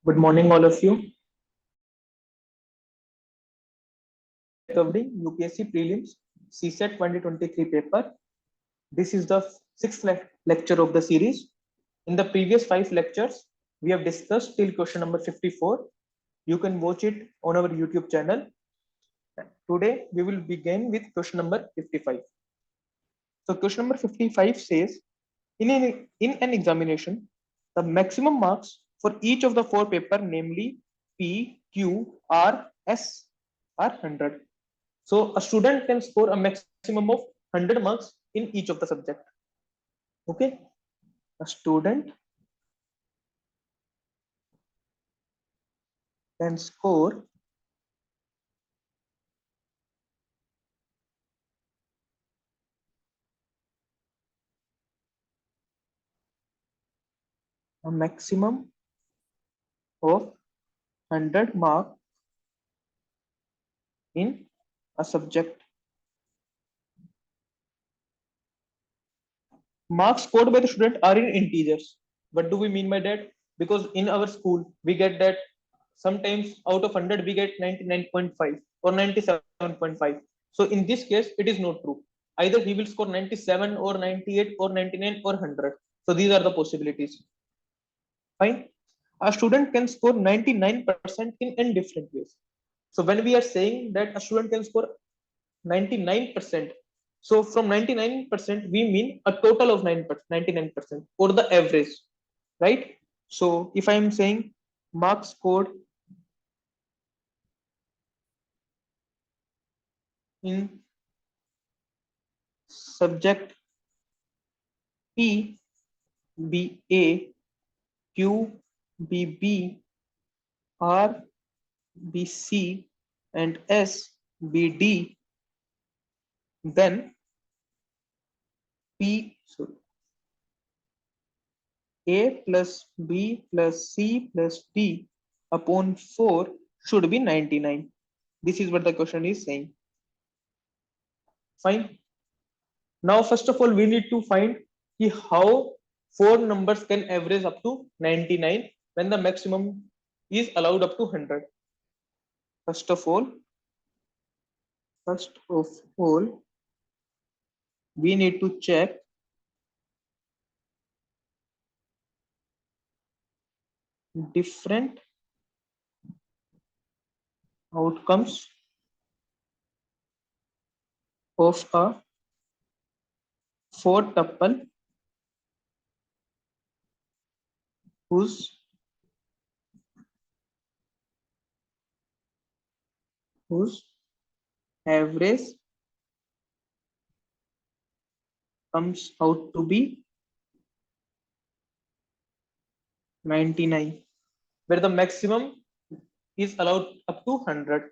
Good morning, all of you. Covering UPSC Prelims CSAT 2023 paper. This is the sixth lecture of the series. In the previous 5 lectures, we have discussed till question number 54. You can watch it on our YouTube channel. Today, we will begin with question number 55. So question number 55 says, in an examination, the maximum marks for each of the four paper, namely P, Q, R, S, are 100. So a student can score a maximum of 100 marks in each of the subject. Okay, a student can score a maximum of 100 marks in a subject. Marks scored by the student are in integers. What do we mean by that? Because in our school, we get that sometimes out of 100, we get 99.5 or 97.5. So in this case, it is not true. Either he will score 97 or 98 or 99 or 100. So these are the possibilities. Fine. A student can score 99% in n different ways. So when we are saying that a student can score 99%, so from 99%, we mean a total of 99% or the average, right? So if I am saying marks scored in subject P be A, Q be B, R be C, and S be D, then A plus B plus C plus D upon 4 should be 99. This is what the question is saying. Fine. Now, first of all, we need to find how four numbers can average up to 99 when the maximum is allowed up to 100. First of all, we need to check different outcomes of a four tuple whose average comes out to be 99, where the maximum is allowed up to 100.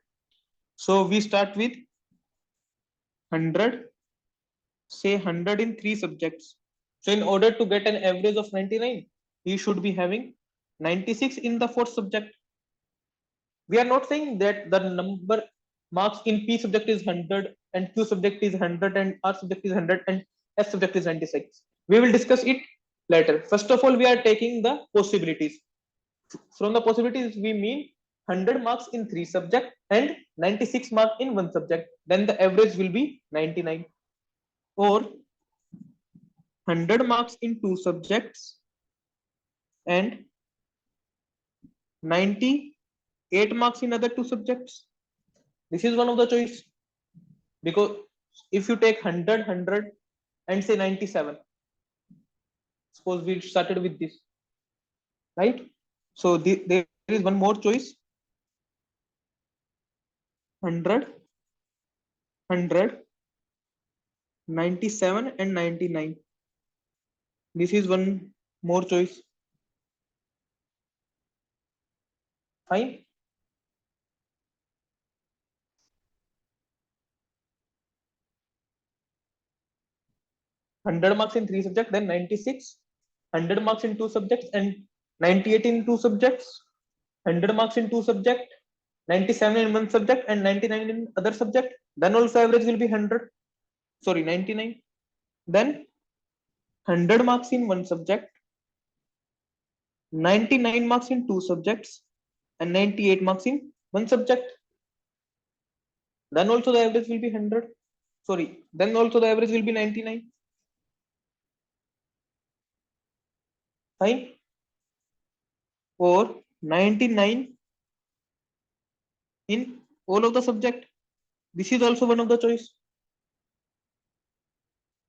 So we start with 100, say 100 in three subjects. So in order to get an average of 99, he should be having 96 in the fourth subject. We are not saying that the number marks in P subject is 100 and Q subject is 100 and R subject is 100 and S subject is 96. We will discuss it later. First of all, we are taking the possibilities. From the possibilities, we mean 100 marks in three subjects and 96 marks in one subject. Then the average will be 99. Or 100 marks in two subjects and 98 marks in other two subjects. This is one of the choice, because if you take 100 and say 97, suppose we started with this, right? So there is one more choice, 100, 97 and 99. This is one more choice. Fine. Hundred marks in three subjects, then 96, 100 marks in two subjects, and 98 in two subjects, 100 marks in two subjects, 97 in one subject, and 99 in other subject. Then also average will be 100. Sorry, 99. Then 100 marks in one subject, 99 marks in 2 subjects and 98 marks in 1 subject. Then also the average will be 100. Sorry, then also the average will be 99. Fine. Or 99 in all of the subject. This is also one of the choice.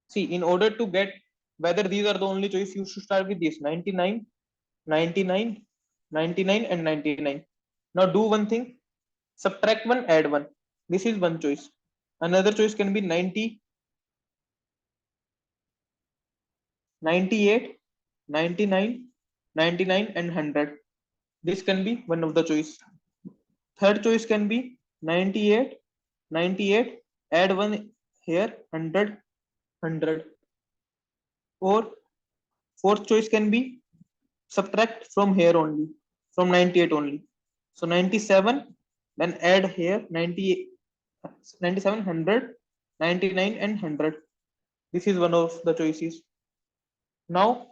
See, in order to get whether these are the only choice, you should start with this 99, 99, 99 and 99. Now do one thing, subtract one, add one. This is one choice. Another choice can be 90, 98, 99, 99 and 100. This can be one of the choice. Third choice can be 98, 98, add one here, 100, 100. Or fourth choice can be subtract from here only, from 98 only. So 97, then add here 98, 97, 100, 99 and 100. This is one of the choices. Now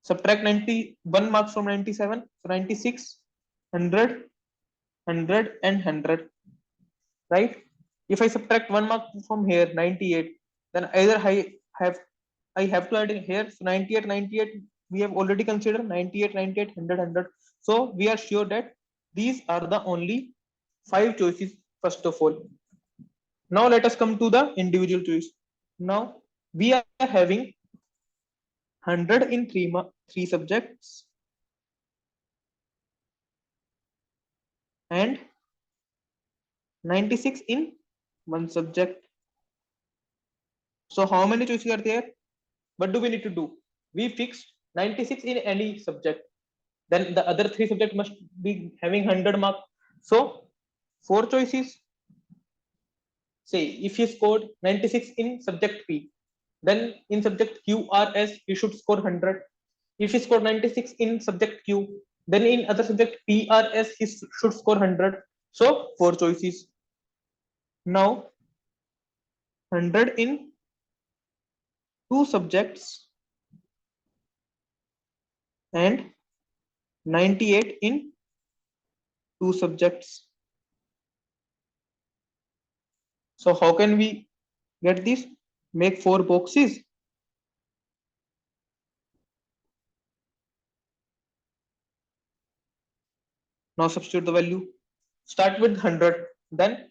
subtract 91 marks from 97, so 96, 100, 100 and 100, right? If I subtract 1 mark from here, 98, then either I have to add in here, so 98, 98, we have already considered 98, 98, 100, 100. So we are sure that these are the only 5 choices first of all. Now let us come to the individual choice. Now we are having 100 in 3 subjects and 96 in 1 subject. So how many choices are there? What do we need to do? We fix 96 in any subject. Then the other 3 subjects must be having 100 marks. So 4 choices. Say if you scored 96 in subject P, then in subject QRS you should score 100. If he scored 96 in subject Q, then in other subject PRS he should score 100. So 4 choices. Now 100 in 2 subjects and 98 in 2 subjects. So how can we get this? Make 4 boxes. Now substitute the value. Start with 100, then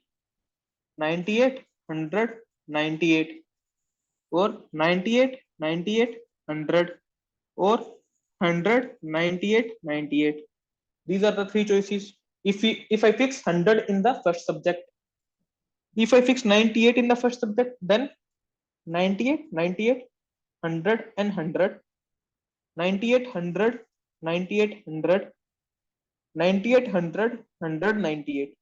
98, 100, 98, or 98, 98, 100, or 100, 98, 98. These are the 3 choices. If I fix 100 in the first subject, if I fix 98 in the first subject, then 98, 98, 100 and 100, 98, 100, 98, 100, 98, 100, 100, 98.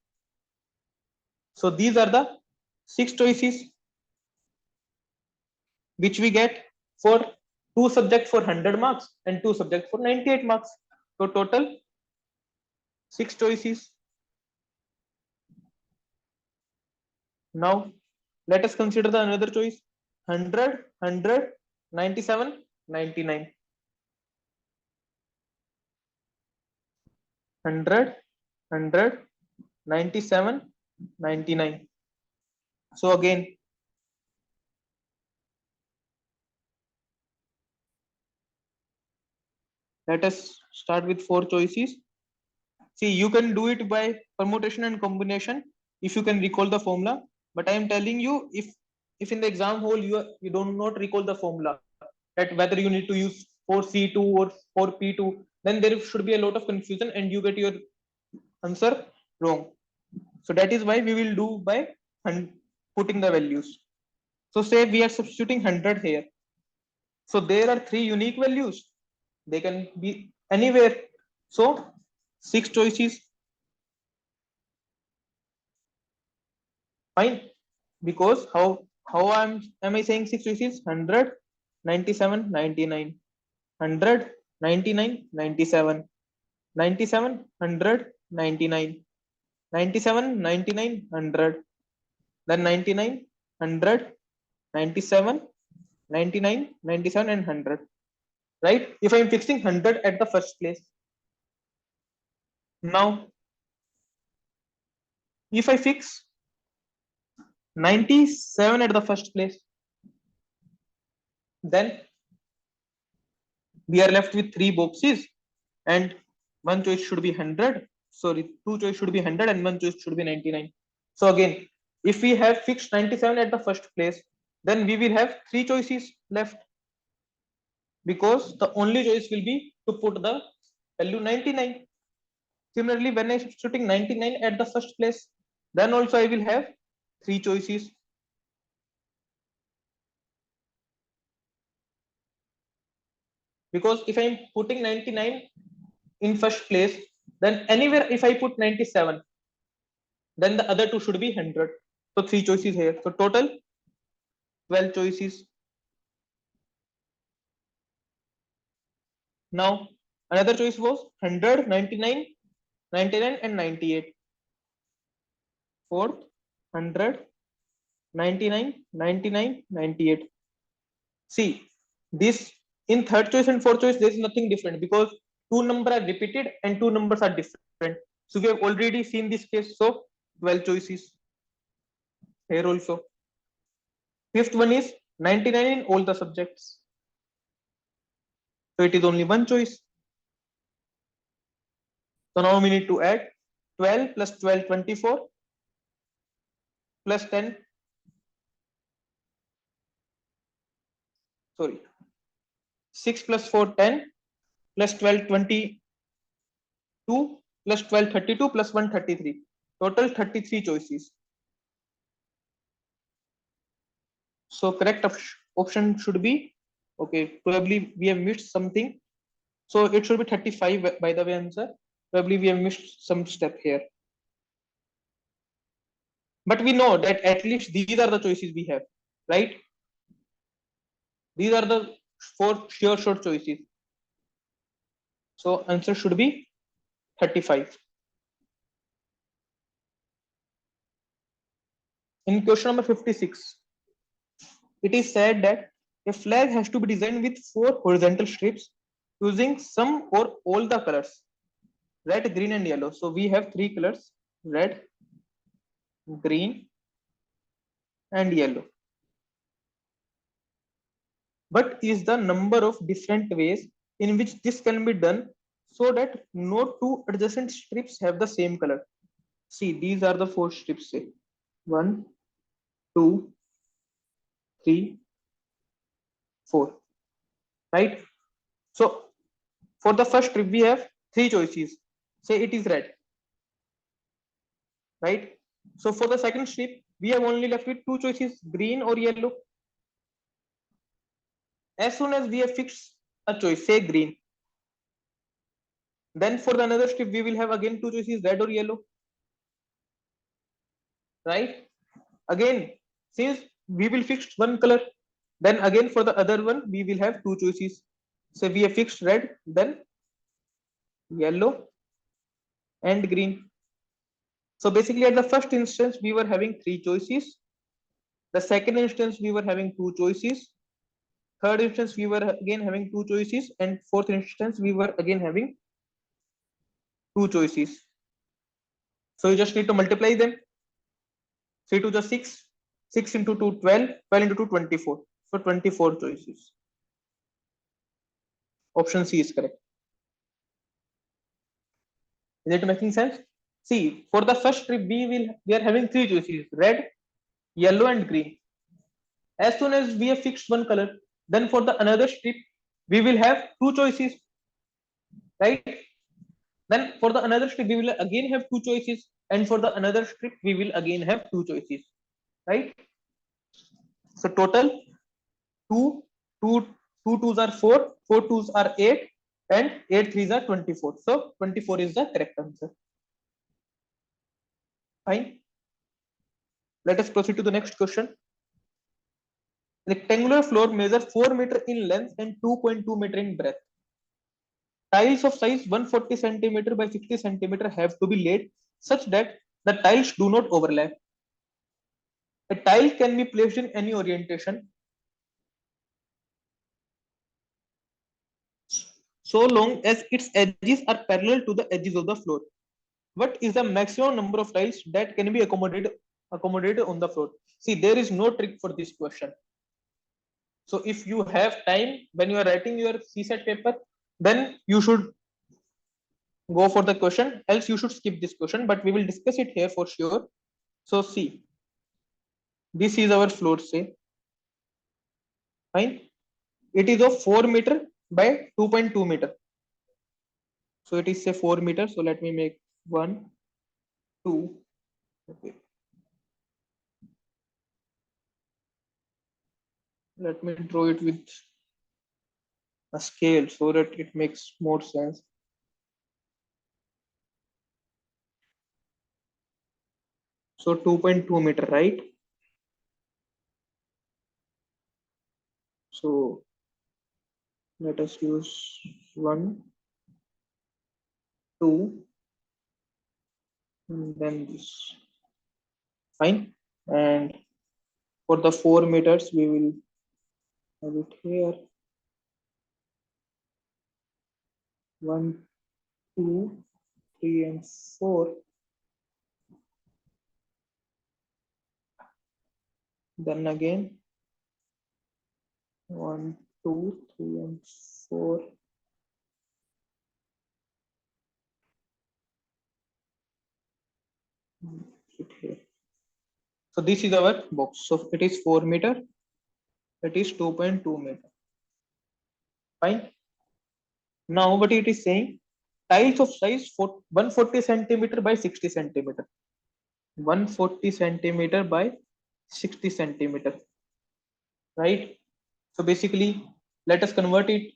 So these are the 6 choices which we get for 2 subjects for 100 marks and 2 subjects for 98 marks. So total 6 choices. Now let us consider the another choice: 100, 100, 97, 99. 100, 100, 97, 99. So again, let us start with 4 choices. See, you can do it by permutation and combination if you can recall the formula. But I am telling you, if in the exam hall you do not recall the formula, that whether you need to use 4C2 or 4P2, then there should be a lot of confusion and you get your answer wrong. So that is why we will do by putting the values. So say we are substituting 100 here. So there are 3 unique values. They can be anywhere. So 6 choices. Fine. Because how am I saying 6 choices? 100, 97, 99. 100, 99, 97. 97, 100, 99. 97, 99, 100. Then 99, 100, 97, 99, 97 and 100. right? If I'm fixing 100 at the first place. Now, if I fix 97 at the first place, then we are left with three boxes and one choice should be 100. Sorry, two choice should be 100 and one choice should be 99. So again, if we have fixed 97 at the first place, then we will have three choices left, because the only choice will be to put the value 99. Similarly, when I am putting 99 at the first place, then also I will have three choices. Because if I am putting 99 in first place, then anywhere if I put 97, then the other two should be 100. So three choices here. So total 12 choices. Now another choice was 100, 99, 99 and 98. Fourth, 100, 99, 99, 98. See, this in third choice and fourth choice, there is nothing different because two numbers are repeated and two numbers are different. So we have already seen this case. So 12 choices here also. Fifth one is 99 in all the subjects. So it is only one choice. So now we need to add 12 plus 12, 24 plus 10. Sorry, 6 plus 4, 10 plus 12, 22 plus 12, 32 plus 1, 33. Total 33 choices. So correct option should be, okay, probably we have missed something. So it should be 35 by the way answer. Probably we have missed some step here. But we know that at least these are the choices we have, right? These are the four sure short choices. So answer should be 35. In question number 56, it is said that a flag has to be designed with four horizontal strips using some or all the colors, red, green and yellow. So we have three colors, red, green and yellow. But is the number of different ways in which this can be done so that no two adjacent strips have the same color? See, these are the four strips. Say 1, 2, 3, 4. Right? So for the first strip, we have three choices. Say it is red. Right? So for the second strip, we have only left with two choices, green or yellow. As soon as we have fixed a choice, say green, then for the another strip, we will have again two choices, red or yellow. Right? Again, since we will fix one color, then again for the other one, we will have two choices. So we have fixed red, then yellow and green. So basically at the first instance, we were having three choices. The second instance, we were having two choices. Third instance, we were again having two choices. And fourth instance, we were again having two choices. So you just need to multiply them. 3 to the 6, 6 into 2, 12, 12 into 2, 24. So 24 choices. Option C is correct. Is it making sense? See, for the first strip, we are having three choices: red, yellow, and green. As soon as we have fixed one color, then for the another strip, we will have two choices, right? Then for the another strip, we will again have two choices, and for the another strip, we will again have two choices, right? So total two, two, two twos are four, four twos are eight, and eight threes are 24. So 24 is the correct answer. Fine. Let us proceed to the next question. Rectangular floor measures 4 meter in length and 2.2 meter in breadth. Tiles of size 140 centimeter by 60 centimeter have to be laid such that the tiles do not overlap. A tile can be placed in any orientation. so long as its edges are parallel to the edges of the floor. What is the maximum number of tiles that can be accommodated on the floor? See, there is no trick for this question. So if you have time when you are writing your CSAT paper, then you should go for the question, else you should skip this question, but we will discuss it here for sure. So see, this is our floor, say, fine. It is of 4 meter by 2.2 meter. So it is say 4 meters. So let me make 1, 2. Okay. Let me draw it with a scale so that it makes more sense. So 2.2 meter, right? So let us use 1, 2, and then this. Fine. And for the 4 meters, we will have it here. 1, 2, 3, and 4. Then again 1, 2, 3, and 4. It here. So this is our box. So it is 4 meter. It is 2.2 meter. Fine. Now what it is saying, tiles of size 140 centimeter by 60 centimeter. 140 centimeter by 60 centimeter. Right. So basically, let us convert it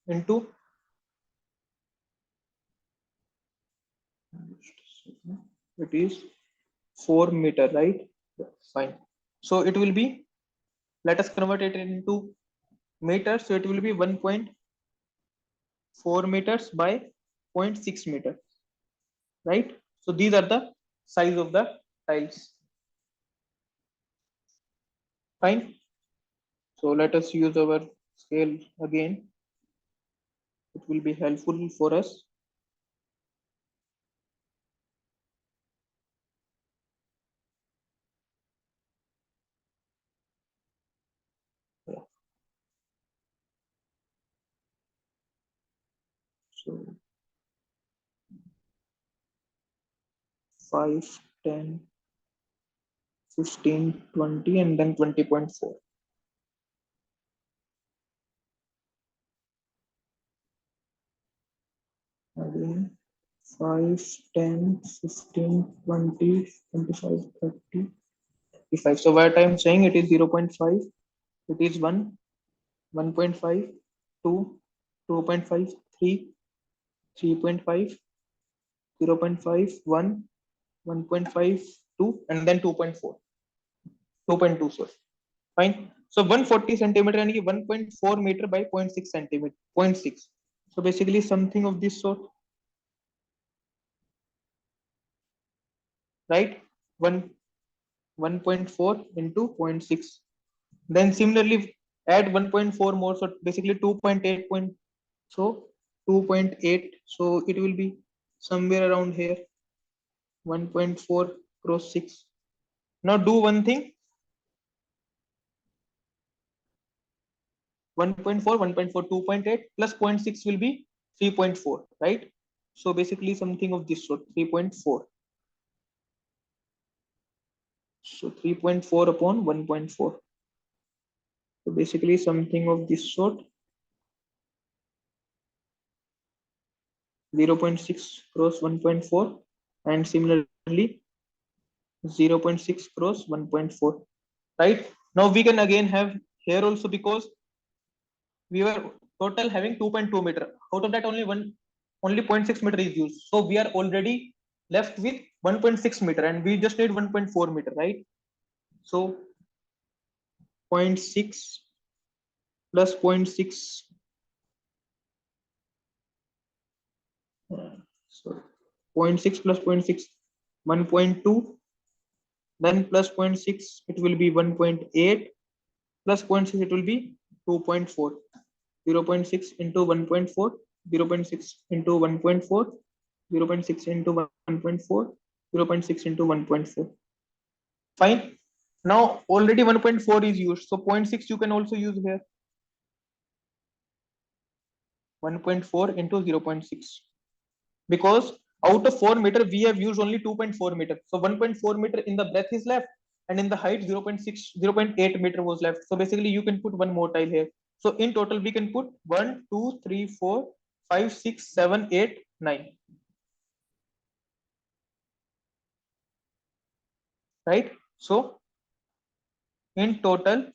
into it is 4 meter, right? Fine. So it will be, let us convert it into meters. So it will be 1.4 meters by 0.6 meter, right? So these are the size of the tiles. Fine. So let us use our scale again. It will be helpful for us. So 5, 10, 15, 20, and then 20.4. Again, 5, 10, 15, 20, 25, 30, 35. So what I am saying, it is 0.5, it is 1, 1.5, 2, 2.5, 3, 3.5, 0.5, 1, 1.5, 2, and then 2.4, 2.2, sorry. Fine. So 140 centimeter and 1.4 meter by 0.6 centimeter, 0.6. So basically something of this sort, right? 1.4 into 0.6. Then similarly add 1.4 more, so basically 2.8 point, so 2.8. So it will be somewhere around here, 1.4 cross 6. Now do one thing, 1.4, 1.4, 2.8 plus 0.6 will be 3.4, right? So basically something of this sort, 3.4. So 3.4 upon 1.4. So basically something of this sort, 0.6 cross 1.4, and similarly 0.6 cross 1.4, right? Now we can again have here also, because we were total having 2.2 meter. Out of that, only 0.6 meter is used. So we are already left with 1.6 meter, and we just need 1.4 meter, right? So 0.6 plus 0.6. So 0.6 plus 0.6, 1.2. Then plus 0.6, it will be 1.8. Plus 0.6, it will be 2.4. 0.6 into 1.4, 0.6 into 1.4, 0.6 into 1.4, 0.6 into 1.4. Fine. Now already 1.4 is used, so 0.6 you can also use here. 1.4 into 0.6, because out of 4 meter we have used only 2.4 meter, so 1.4 meter in the breadth is left, and in the height 0.6 0.8 meter was left. So basically you can put one more tile here. So in total we can put 1 2 3 4 5 6 7 8 9, right? So in total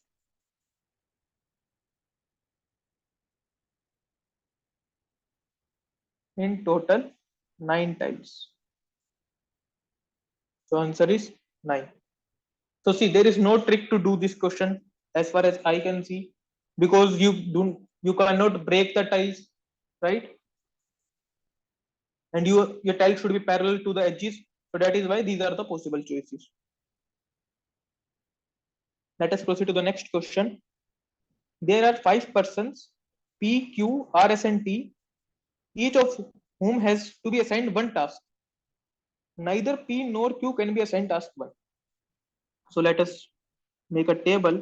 in total 9 tiles. So answer is 9. So see, there is no trick to do this question as far as I can see, because you cannot break the tiles, right? And your tile should be parallel to the edges. So that is why these are the possible choices. Let us proceed to the next question. There are 5 persons, P, Q, R, S, and T, each of whom has to be assigned one task. Neither P nor Q can be assigned task 1. So let us make a table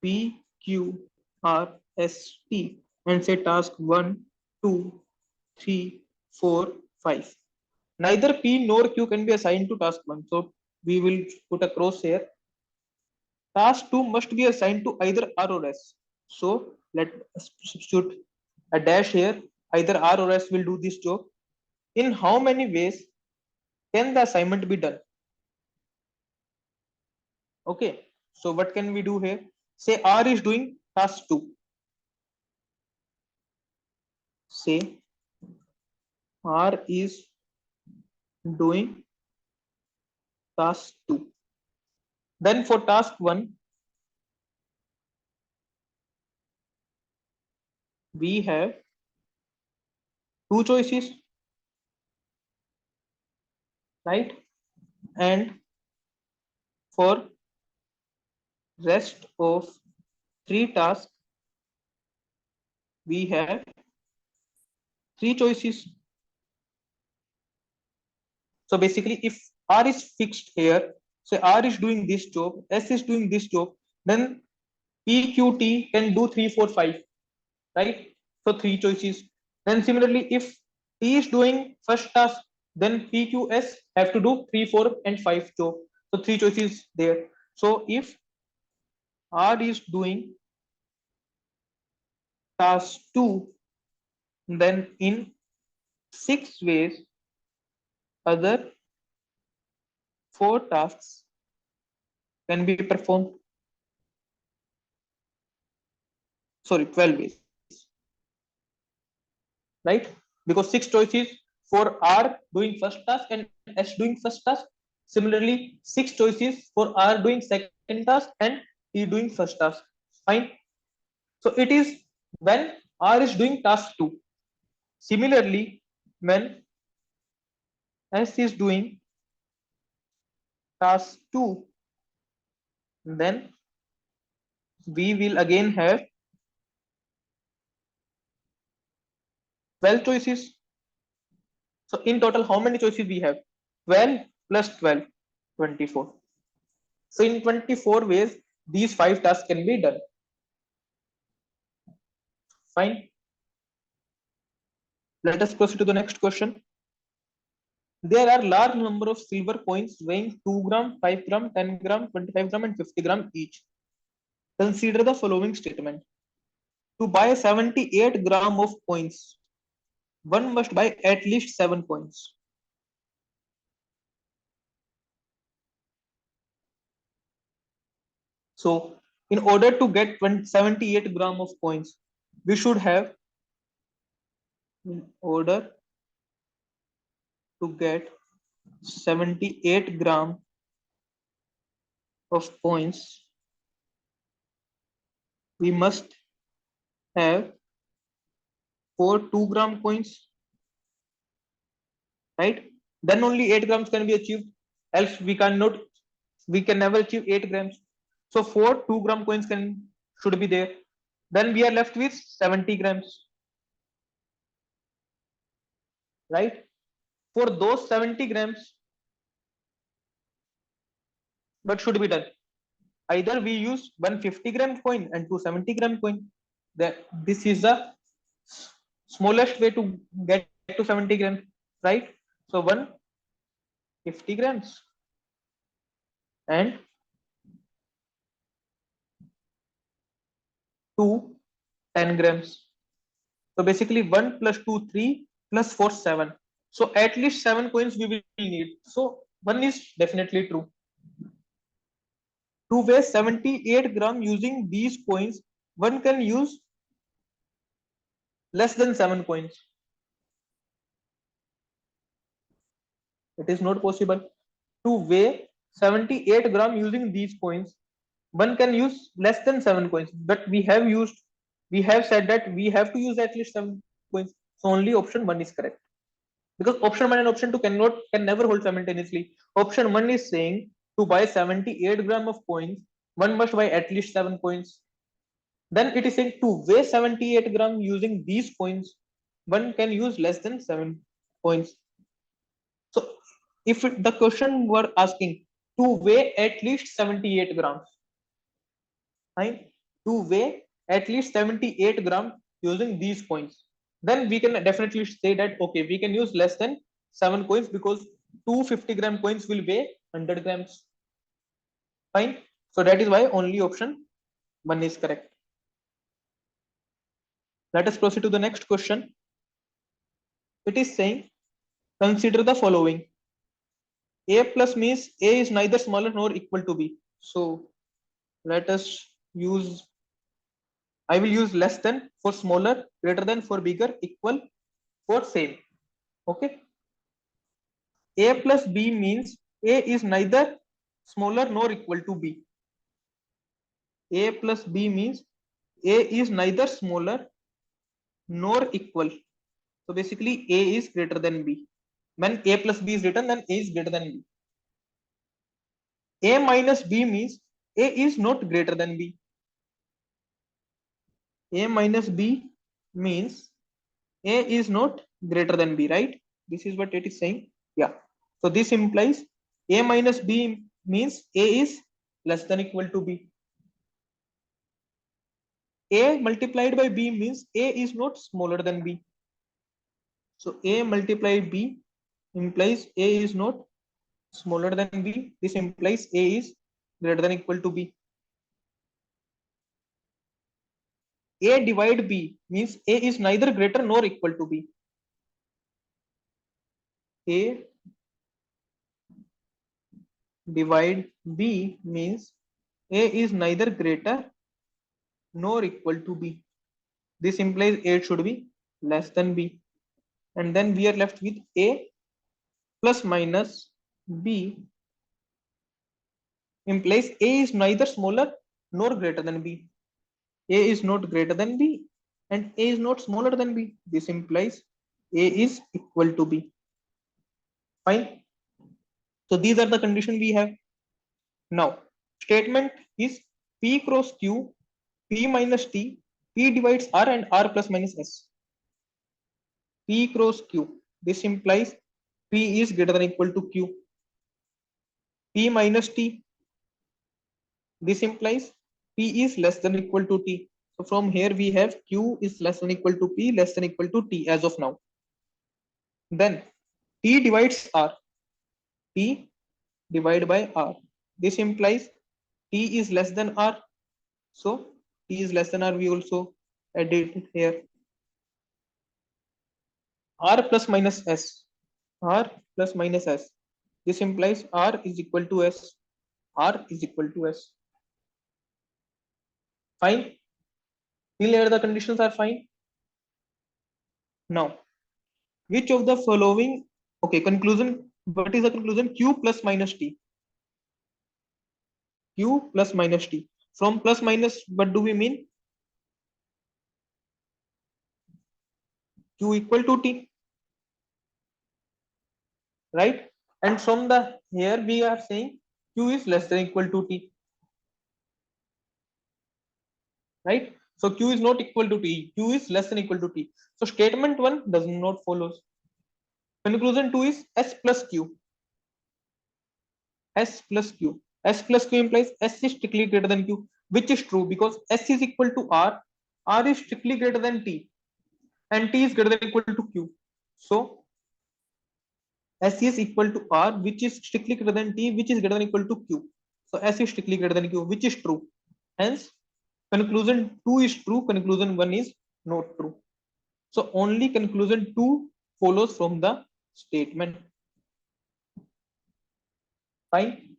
P, Q, R, S, T and say task 1, 2, 3, 4, 5. Neither P nor Q can be assigned to task 1. So we will put a cross here. Task 2 must be assigned to either R or S. So let us substitute a dash here. Either R or S will do this job. In how many ways can the assignment be done? Okay. So what can we do here? Say R is doing task 2. Say R is doing task 2. Then for task 1, we have two choices, right? And for rest of 3 tasks, we have 3 choices. So basically, if R is fixed here, say R is doing this job, S is doing this job, then PQT can do 3, 4, 5, right? So 3 choices. Then similarly, if T is doing first task, then PQS have to do 3, 4, and 5 job. So 3 choices there. So if R is doing task 2, then in 6 ways, other 4 tasks can be performed. Sorry, 12 ways, right? Because 6 choices for R doing first task and S doing first task. Similarly, 6 choices for R doing second task and T doing first task. Fine. So it is when R is doing task 2. Similarly, when S is doing task 2, then we will again have 12 choices. So in total, how many choices we have? 12 plus 12, 24. So in 24 ways, these 5 tasks can be done. Fine. Let us proceed to the next question. There are large number of silver coins weighing 2 gram, 5 gram, 10 gram, 25 gram, and 50 gram each. Consider the following statement. To buy 78 gram of coins, one must buy at least 7 coins. So in order to get 78 gram of coins, we should have, in order to get 78 gram of coins, we must have 4 2-gram coins, right? Then only 8 grams can be achieved. Else we can never achieve 8 grams. So 4 2-gram coins should be there. Then we are left with 70 grams. right? For those 70 grams, what should be done? Either we use 150-gram coin and 270-gram coin. That this is the smallest way to get to 70 grams, right? So 150 grams and 2 10 grams. So basically 1 plus 2 3 plus 4 7. So at least 7 coins we will need. So one is definitely true. To weigh 78 gram using these coins, one can use less than 7 coins. It is not possible. To weigh 78 gram using these coins, one can use less than 7 coins. But we have said that we have to use at least 7 coins. So only option 1 is correct. Because option 1 and option 2 can never hold simultaneously. Option 1 is saying to buy 78 gram of coins, one must buy at least 7 coins. Then it is saying to weigh 78 gram using these coins, one can use less than 7 coins. So if the question were asking to weigh at least 78 grams, right? To weigh at least 78 grams using these coins, then we can definitely say that okay, we can use less than 7 coins because 250-gram coins will weigh 100 grams. Fine. So that is why only option 1 is correct. Let us proceed to the next question. It is saying consider the following. A plus means A is neither smaller nor equal to B. So let us use, I will use less than for smaller, greater than for bigger, equal for same. Okay. A plus B means A is neither smaller nor equal to B. A plus B means A is neither smaller nor equal. So basically A is greater than B. When A plus B is written, then A is greater than B. A minus B means A is not greater than B. A minus B means A is not greater than B, right? This is what it is saying. Yeah. So this implies A minus B means A is less than equal to B. A multiplied by B means A is not smaller than B. So A multiplied B implies A is not smaller than B. This implies A is greater than equal to B. A divide B means A is neither greater nor equal to B. A divide B means A is neither greater nor equal to B. This implies A should be less than B. And then we are left with A plus minus B implies A is neither smaller nor greater than B. A is not greater than B and A is not smaller than B. This implies A is equal to B. Fine. So these are the conditions we have. Now, statement is P cross Q, P minus T, P divides R and R plus minus S. P cross Q. This implies P is greater than equal to Q. P minus T. This implies P is less than equal to T. So from here we have Q is less than equal to P less than equal to T as of now. Then T divides R. T divided by R. This implies T is less than R. So T is less than R, we also added it here. R plus minus S. R plus minus S. This implies R is equal to S. R is equal to S. Fine. Till here the conditions are fine. Now, which of the following, okay, conclusion, what is the conclusion? Q plus minus T. Q plus minus T. From plus minus, what do we mean? Q equal to T. Right? And from the here we are saying Q is less than equal to T. Right? So Q is not equal to T. Q is less than equal to T. So statement 1 does not follow. Conclusion 2 is S plus Q. S plus Q. S plus Q implies S is strictly greater than Q, which is true because S is equal to R. R is strictly greater than T, and T is greater than equal to Q. So S is equal to R, which is strictly greater than T, which is greater than equal to Q. So S is strictly greater than Q, which is true. Hence, conclusion 2 is true, conclusion 1 is not true. So only conclusion 2 follows from the statement. Fine.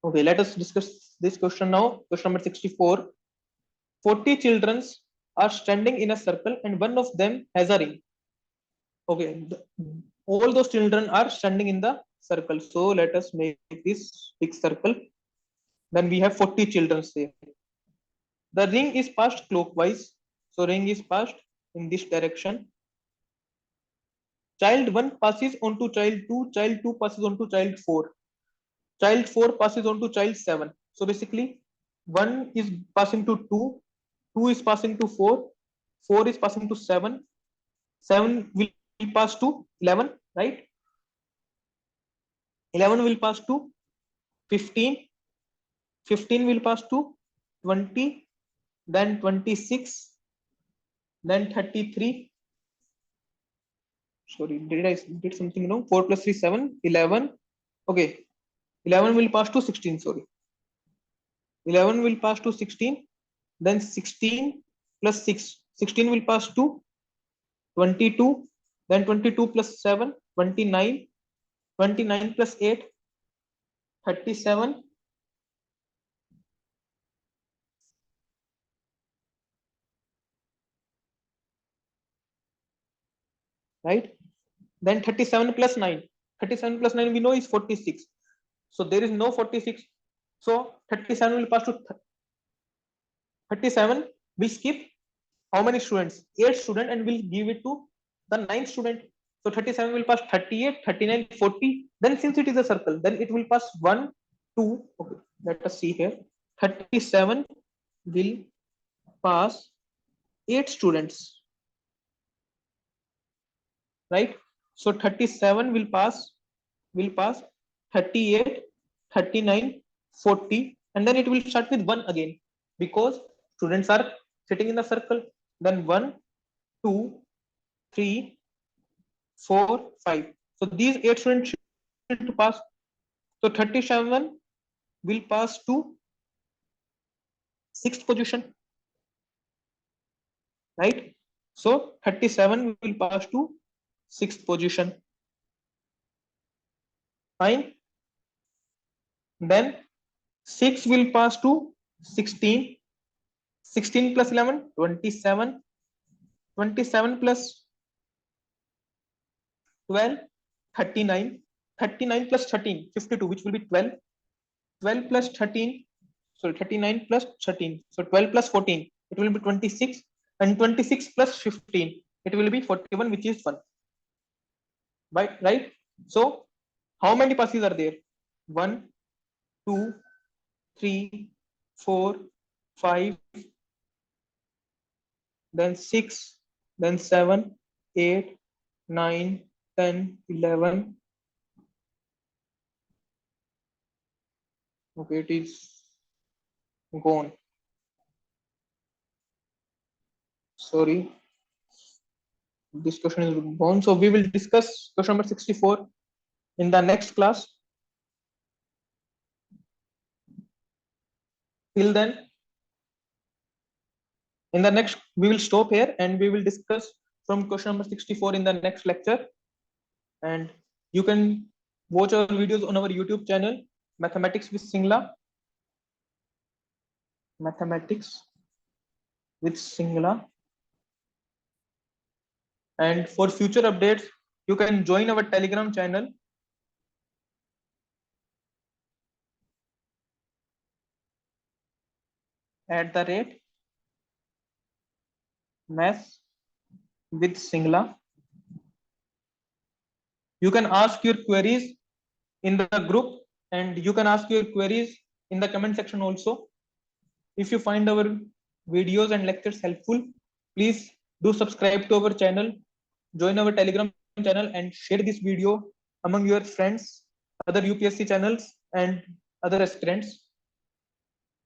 Okay, let us discuss this question now. Question number 64. 40 children are standing in a circle and one of them has a ring. Okay, all those children are standing in the circle. So let us make this big circle. Then we have 40 children there. The ring is passed clockwise. So ring is passed in this direction. Child 1 passes on to child 2, child 2 passes on to child 4. Child 4 passes on to child 7. So basically 1 is passing to 2, 2 is passing to 4, 4 is passing to 7, 7 will pass to 11, right? 11 will pass to 15, 15 will pass to 20, then 26, then 33. Sorry, did something wrong? 4 plus 3, 7, 11. Okay, 11 will pass to 16. Sorry, 11 will pass to 16. Then 16 plus 6, 16 will pass to 22. Then 22 plus 7, 29. 29 plus 8, 37. Right? Then 37 plus 9. 37 plus 9 we know is 46. So there is no 46. So 37 will pass to 37. We skip how many students? 8 students, and we'll give it to the 9th student. So 37 will pass 38, 39, 40. Then since it is a circle, then it will pass 1, 2. Okay, let us see here. 37 will pass 8 students. Right? So 37 will pass 38, 39, 40, and then it will start with 1 again because students are sitting in the circle. Then 1, 2, 3, 4, 5. So these 8 students should pass. So 37 will pass to 6th position, right? So 37 will pass to 6th position. Fine. Then 6 will pass to 16. 16 plus 11, 27. 27 plus 12, 39. 39 plus 13, 52, which will be 12. 12 plus 13, sorry, 39 plus 13. So 12 plus 14, it will be 26. And 26 plus 15, it will be 41, which is 1. Right? So how many passes are there? 1, 2, 3, 4, 5, then 6, then 7, 8, 9, 10, 11. Okay, it is gone. Sorry, this question is gone. So we will discuss question number 64 in the next class. Till then, in the next, we will stop here and we will discuss from question number 64 in the next lecture. And you can watch our videos on our YouTube channel, Mathematics with Singla. Mathematics with Singla. And for future updates, you can join our Telegram channel. @ Maths with Singla. You can ask your queries in the group, and you can ask your queries in the comment section also. If you find our videos and lectures helpful, Please do subscribe to our channel, join our Telegram channel, and share this video among your friends, other UPSC channels, and other aspirants.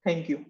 Thank you.